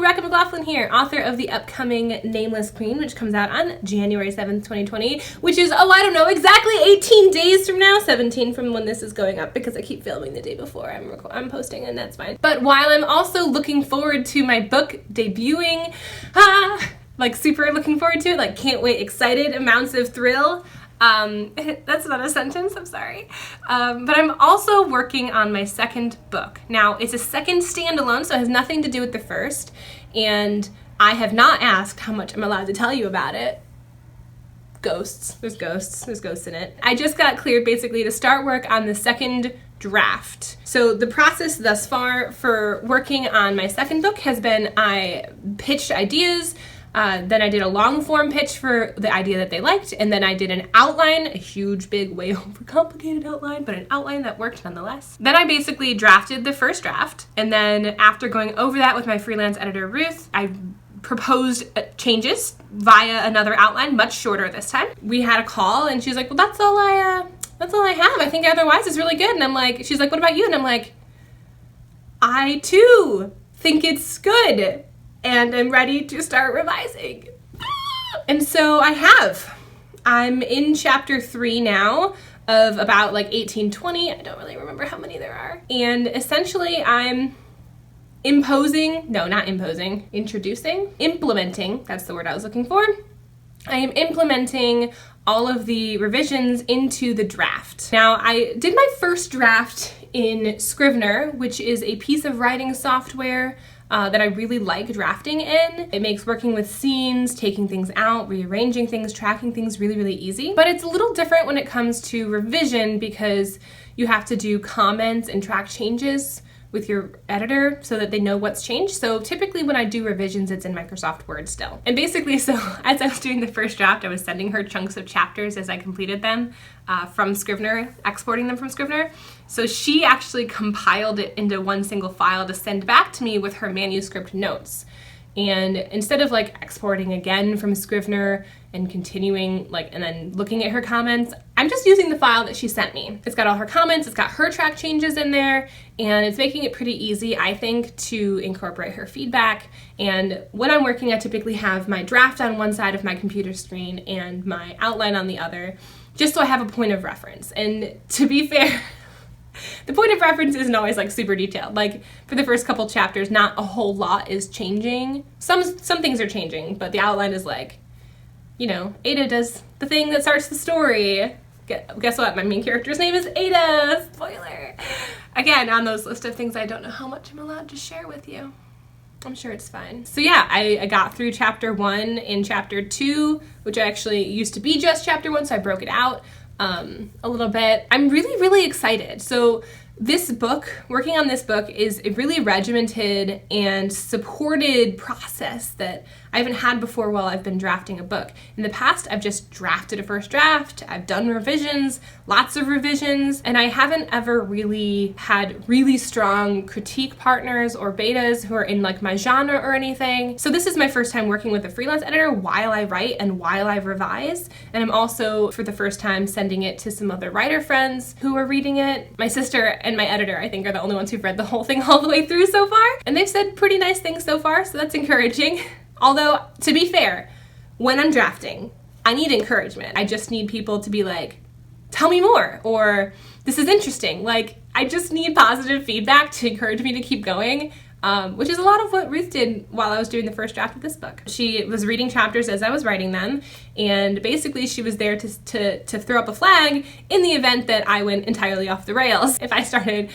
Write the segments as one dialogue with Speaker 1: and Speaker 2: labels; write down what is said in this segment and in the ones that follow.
Speaker 1: Rebecca McLaughlin here, author of the upcoming Nameless Queen, which comes out on January 7th, 2020, which is, I don't know, exactly 18 days from now, 17 from when this is going up, because I keep filming the day before I'm posting, and that's fine. But while I'm also looking forward to my book debuting, like super looking forward to it, like can't wait, excited, amounts of thrill. That's not a sentence, I'm sorry. But I'm also working on my second book. Now, it's a second standalone, so it has nothing to do with the first, and I have not asked how much I'm allowed to tell you about it. Ghosts. There's ghosts in it. I just got cleared basically to start work on the second draft. So the process thus far for working on my second book has been I pitched ideas, then I did a long form pitch for the idea that they liked, and then I did an outline, a huge, big, way overcomplicated outline, but an outline that worked nonetheless. Then I basically drafted the first draft, and then after going over that with my freelance editor, Ruth, I proposed changes via another outline, much shorter this time. We had a call, and she's like, well, that's all I have. I think otherwise it's really good. And I'm like, she's like, what about you? And I'm like, I too think it's good. And I'm ready to start revising. And so I'm in chapter 3 now of about like 1820. I don't really remember how many there are. And essentially I'm implementing, that's the word I was looking for. I am implementing all of the revisions into the draft. Now, I did my first draft in Scrivener, which is a piece of writing software that I really like drafting in. It makes working with scenes, taking things out, rearranging things, tracking things really, really easy. But it's a little different when it comes to revision because you have to do comments and track changes with your editor so that they know what's changed. So typically when I do revisions, it's in Microsoft Word still. And basically, so as I was doing the first draft, I was sending her chunks of chapters as I completed them from Scrivener, exporting them from Scrivener. So she actually compiled it into one single file to send back to me with her manuscript notes. And instead of like exporting again from Scrivener and continuing and then looking at her comments, I'm just using the file that she sent me. It's got all her comments, it's got her track changes in there, and it's making it pretty easy, I think, to incorporate her feedback. And when I'm working, I typically have my draft on one side of my computer screen and my outline on the other, just so I have a point of reference. And to be fair, the point of reference isn't always super detailed. For the first couple chapters, not a whole lot is changing. Some things are changing, but the outline is Ada does the thing that starts the story. Guess what? My main character's name is Ada. Spoiler. Again, on those list of things I don't know how much I'm allowed to share with you. I'm sure it's fine. So yeah, I got through chapter 1 in chapter 2, which actually used to be just chapter 1, so I broke it out a little bit. I'm really, really excited. So this book, working on this book, is a really regimented and supported process that I haven't had before while I've been drafting a book. In the past, I've just drafted a first draft, I've done revisions, lots of revisions, and I haven't ever really had really strong critique partners or betas who are in my genre or anything. So this is my first time working with a freelance editor while I write and while I revise, and I'm also, for the first time, sending it to some other writer friends who are reading it. My sister and my editor, I think, are the only ones who've read the whole thing all the way through so far, and they've said pretty nice things so far, so that's encouraging. Although, to be fair, when I'm drafting, I need encouragement. I just need people to be like, tell me more, or this is interesting. I just need positive feedback to encourage me to keep going, which is a lot of what Ruth did while I was doing the first draft of this book. She was reading chapters as I was writing them, and basically she was there to throw up a flag in the event that I went entirely off the rails. If I started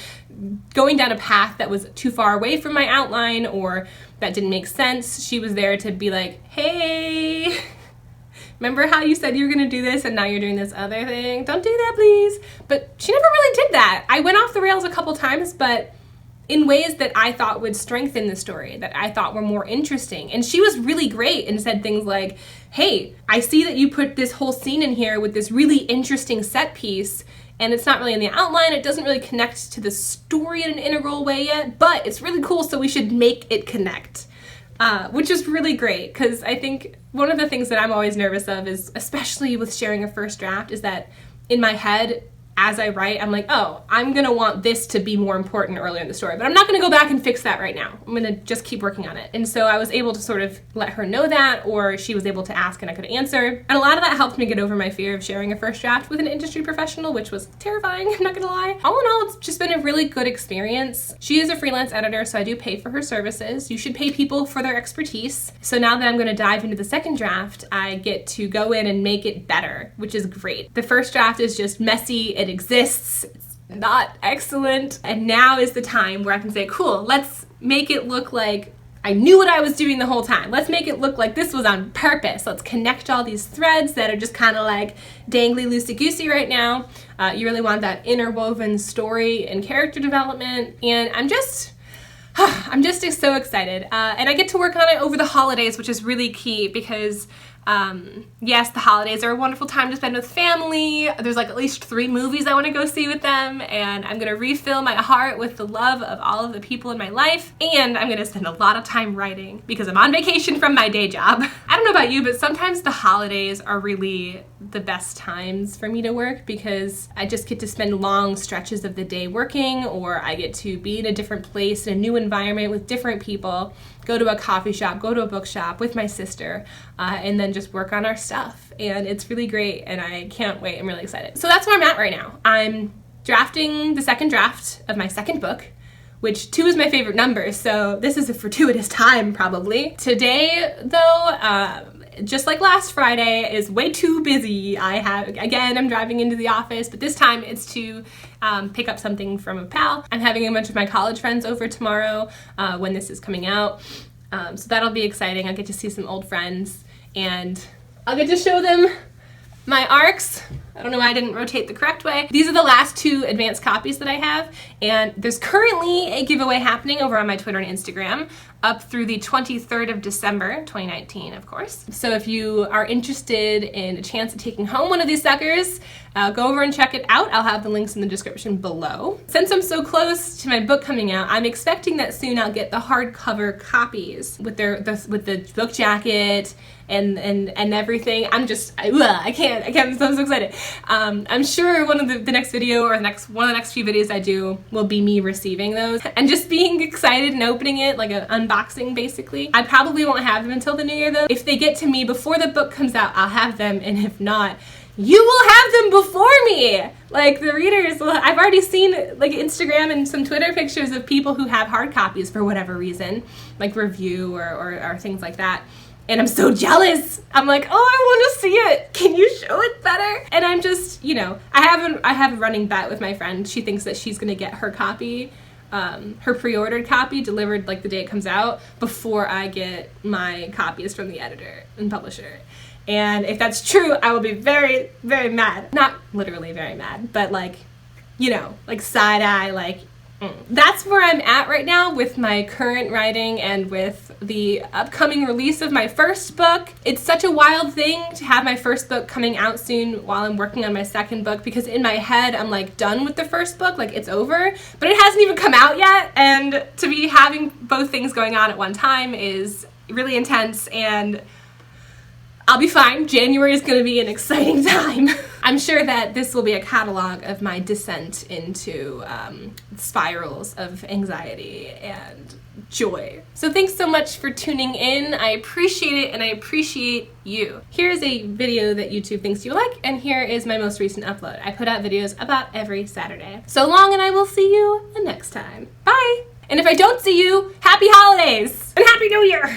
Speaker 1: going down a path that was too far away from my outline or that didn't make sense, she was there to be like, hey, remember how you said you were gonna do this and now you're doing this other thing? Don't do that, please. But she never really did that. I went off the rails a couple times, but in ways that I thought would strengthen the story, that I thought were more interesting. And she was really great and said things like, hey, I see that you put this whole scene in here with this really interesting set piece, and it's not really in the outline, it doesn't really connect to the story in an integral way yet, but it's really cool, so we should make it connect. Which is really great, because I think one of the things that I'm always nervous of is, especially with sharing a first draft, is that in my head, as I write, I'm like, oh, I'm gonna want this to be more important earlier in the story, but I'm not gonna go back and fix that right now. I'm gonna just keep working on it. And so I was able to sort of let her know that, or she was able to ask and I could answer. And a lot of that helped me get over my fear of sharing a first draft with an industry professional, which was terrifying, I'm not gonna lie. All in all, it's just been a really good experience. She is a freelance editor, so I do pay for her services. You should pay people for their expertise. So now that I'm gonna dive into the second draft, I get to go in and make it better, which is great. The first draft is just messy, it exists, it's not excellent, and now is the time where I can say, cool, let's make it look like I knew what I was doing the whole time. Let's make it look like this was on purpose. Let's connect all these threads that are just kind of like dangly loosey-goosey right now. You really want that interwoven story and character development, and I'm just so excited. And I get to work on it over the holidays, which is really key because yes, the holidays are a wonderful time to spend with family. There's like at least 3 movies I want to go see with them, and I'm gonna refill my heart with the love of all of the people in my life, and I'm gonna spend a lot of time writing because I'm on vacation from my day job. I don't know about you, but sometimes the holidays are really the best times for me to work because I just get to spend long stretches of the day working, or I get to be in a different place, in a new environment with different people, go to a coffee shop, go to a bookshop with my sister, and then just work on our stuff. And it's really great, and I can't wait. I'm really excited. So that's where I'm at right now. I'm drafting the second draft of my second book, which 2 is my favorite number, so this is a fortuitous time probably. Today, though, just like last Friday, is way too busy. I'm driving into the office, but this time it's to pick up something from a pal. I'm having a bunch of my college friends over tomorrow when this is coming out. So that'll be exciting. I'll get to see some old friends, and I'll get to show them my arcs. I don't know why I didn't rotate the correct way. These are the last 2 advanced copies that I have, and there's currently a giveaway happening over on my Twitter and Instagram up through the 23rd of December, 2019, of course. So if you are interested in a chance at taking home one of these suckers, go over and check it out. I'll have the links in the description below. Since I'm so close to my book coming out, I'm expecting that soon I'll get the hardcover copies with the book jacket and everything. I can't, I'm so excited. I'm sure one of the next video or one of the next few videos I do will be me receiving those and just being excited and opening it, like an unboxing basically. I probably won't have them until the new year though. If they get to me before the book comes out, I'll have them, and if not, you will have them before me. Like the readers, I've already seen like Instagram and some Twitter pictures of people who have hard copies for whatever reason, like review or things like that. And I'm so jealous. I'm like, oh, I want to see it. Can you show it better? And I'm just, I have a running bet with my friend. She thinks that she's gonna get her copy, her pre-ordered copy delivered like the day it comes out before I get my copies from the editor and publisher. And if that's true, I will be very, very mad. Not literally very mad, but like side eye, like, That's where I'm at right now with my current writing and with the upcoming release of my first book. It's such a wild thing to have my first book coming out soon while I'm working on my second book, because in my head I'm like done with the first book, like it's over, but it hasn't even come out yet, and to be having both things going on at one time is really intense, and I'll be fine. January is going to be an exciting time. I'm sure that this will be a catalog of my descent into spirals of anxiety and joy. So thanks so much for tuning in. I appreciate it, and I appreciate you. Here's a video that YouTube thinks you like, and here is my most recent upload. I put out videos about every Saturday. So long, and I will see you next time. Bye! And if I don't see you, happy holidays and happy new year!